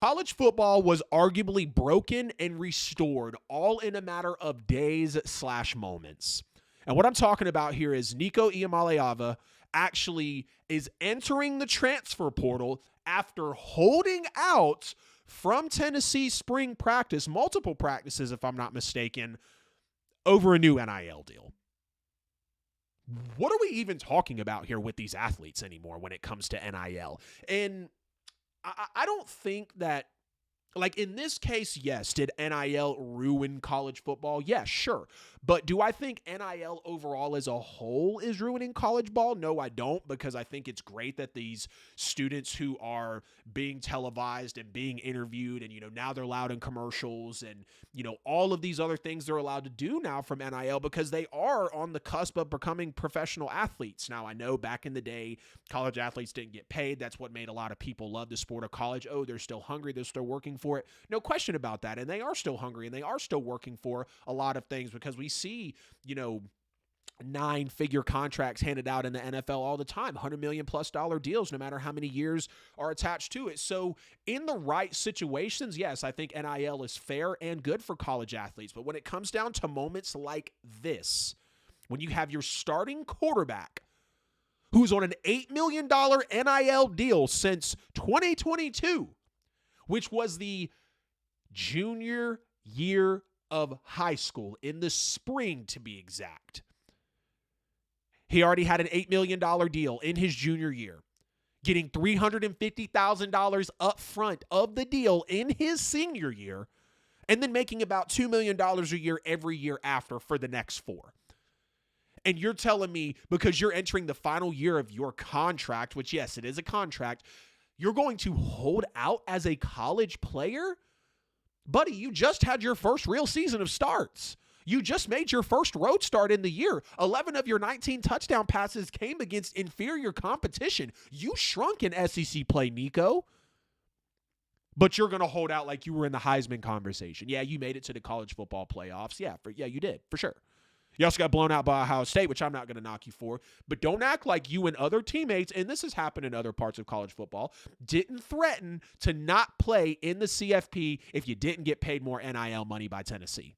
College football was arguably broken and restored all in a matter of days/moments. And what I'm talking about here is Nico Iamaleava actually is entering the transfer portal after holding out from Tennessee spring practice, multiple practices if I'm not mistaken, over a new NIL deal. What are we even talking about here with these athletes anymore when it comes to NIL? And I don't think that, like in this case, yes, did NIL ruin college football? Yeah, sure. But do I think NIL overall as a whole is ruining college ball? No, I don't, because I think it's great that these students who are being televised and being interviewed and, now they're allowed in commercials and, all of these other things they're allowed to do now from NIL because they are on the cusp of becoming professional athletes. Now, I know back in the day, college athletes didn't get paid. That's what made a lot of people love the sport of college. Oh, they're still hungry. They're still working for it. No question about that. And they are still hungry and they are still working for a lot of things because we see, 9-figure contracts handed out in the NFL all the time, $100 million plus deals, no matter how many years are attached to it. So in the right situations, yes, I think NIL is fair and good for college athletes. But when it comes down to moments like this, when you have your starting quarterback who's on an $8 million NIL deal since 2022, which was the junior year of high school, in the spring to be exact. He already had an $8 million deal in his junior year, getting $350,000 up front of the deal in his senior year, and then making about $2 million a year every year after for the next 4. And you're telling me because you're entering the final year of your contract, which, yes, it is a contract, you're going to hold out as a college player? Buddy, you just had your first real season of starts. You just made your first road start in the year. 11 of your 19 touchdown passes came against inferior competition. You shrunk in SEC play, Nico. But you're going to hold out like you were in the Heisman conversation. Yeah, you made it to the college football playoffs. Yeah, you did, for sure. You also got blown out by Ohio State, which I'm not going to knock you for. But don't act like you and other teammates, and this has happened in other parts of college football, didn't threaten to not play in the CFP if you didn't get paid more NIL money by Tennessee.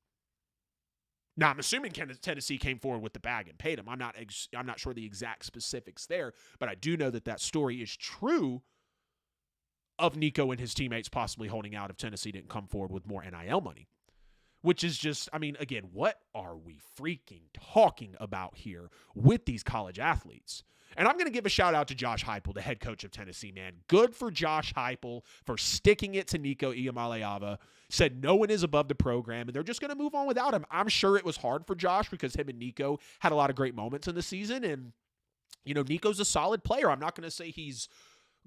Now, I'm assuming Tennessee came forward with the bag and paid him. I'm not sure the exact specifics there, but I do know that story is true of Nico and his teammates possibly holding out if Tennessee didn't come forward with more NIL money. Which is just, again, what are we freaking talking about here with these college athletes? And I'm going to give a shout out to Josh Heupel, the head coach of Tennessee, man. Good for Josh Heupel for sticking it to Nico Iamaleava. Said no one is above the program, and they're just going to move on without him. I'm sure it was hard for Josh because him and Nico had a lot of great moments in the season. And, Nico's a solid player. I'm not going to say he's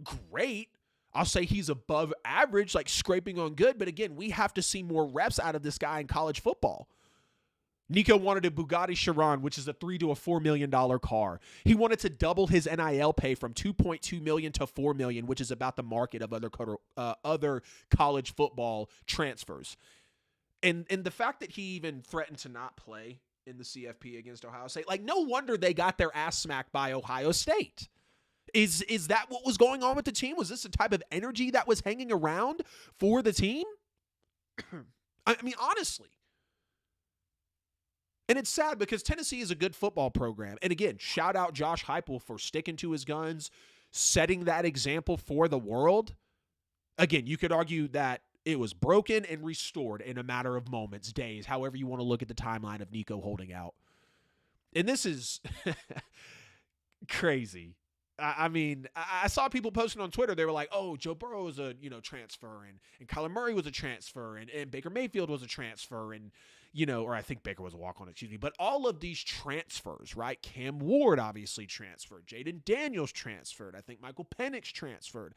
great. I'll say he's above average, like scraping on good. But again, we have to see more reps out of this guy in college football. Nico wanted a Bugatti Chiron, which is a $3 to $4 million car. He wanted to double his NIL pay from $2.2 million to $4 million, which is about the market of other college football transfers. And the fact that he even threatened to not play in the CFP against Ohio State, like no wonder they got their ass smacked by Ohio State. Is that what was going on with the team? Was this the type of energy that was hanging around for the team? Honestly. And it's sad because Tennessee is a good football program. And again, shout out Josh Heupel for sticking to his guns, setting that example for the world. Again, you could argue that it was broken and restored in a matter of moments, days, however you want to look at the timeline of Nico holding out. And this is crazy. I saw people posting on Twitter. They were like, oh, Joe Burrow was a, transfer and Kyler Murray was a transfer and Baker Mayfield was a transfer and, or I think Baker was a walk-on, but all of these transfers, right? Cam Ward obviously transferred. Jaden Daniels transferred. I think Michael Penix transferred.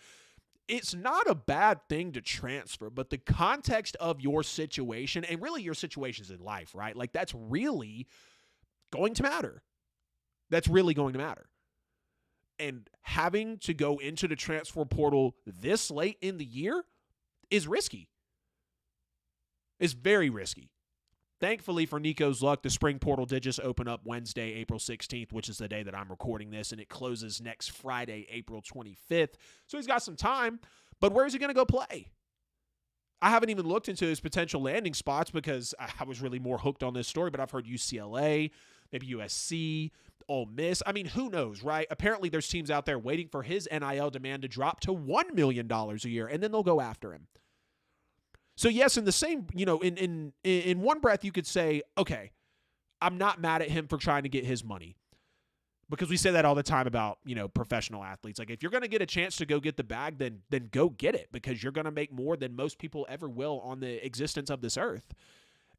It's not a bad thing to transfer, but the context of your situation and really your situations in life, right? Like that's really going to matter. That's really going to matter. And having to go into the transfer portal this late in the year is risky. It's very risky. Thankfully for Nico's luck, the spring portal did just open up Wednesday, April 16th, which is the day that I'm recording this, and it closes next Friday, April 25th. So he's got some time, but where is he going to go play? I haven't even looked into his potential landing spots because I was really more hooked on this story, but I've heard UCLA, maybe USC, Ole Miss. I mean, who knows, right? Apparently there's teams out there waiting for his NIL demand to drop to $1 million a year, and then they'll go after him. So yes, in the same, in one breath, you could say, okay, I'm not mad at him for trying to get his money. Because we say that all the time about, professional athletes. Like, if you're going to get a chance to go get the bag, then go get it, because you're going to make more than most people ever will on the existence of this earth.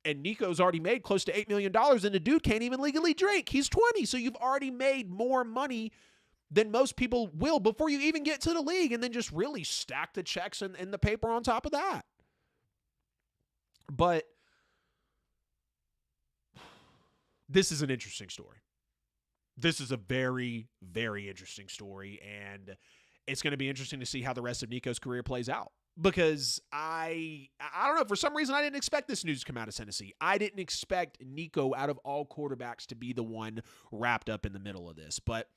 And Nico's already made close to $8 million, and the dude can't even legally drink. He's 20, so you've already made more money than most people will before you even get to the league, and then just really stack the checks and the paper on top of that. But this is an interesting story. This is a very, very interesting story, and it's going to be interesting to see how the rest of Nico's career plays out. Because I don't know, for some reason I didn't expect this news to come out of Tennessee. I didn't expect Nico, out of all quarterbacks, to be the one wrapped up in the middle of this. But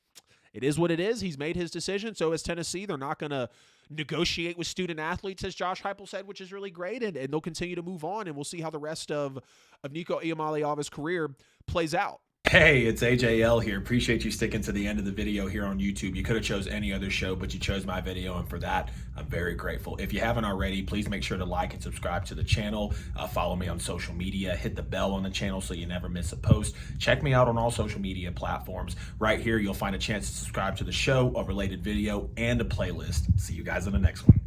it is what it is. He's made his decision. So is Tennessee. They're not going to negotiate with student athletes, as Josh Heupel said, which is really great. And they'll continue to move on, and we'll see how the rest of Nico Iamaleava's career plays out. Hey, it's AJL here. Appreciate you sticking to the end of the video here on YouTube. You could have chose any other show, but you chose my video, and for that, I'm very grateful. If you haven't already, please make sure to like and subscribe to the channel. Follow me on social media. Hit the bell on the channel so you never miss a post. Check me out on all social media platforms. Right here, you'll find a chance to subscribe to the show, a related video, and a playlist. See you guys in the next one.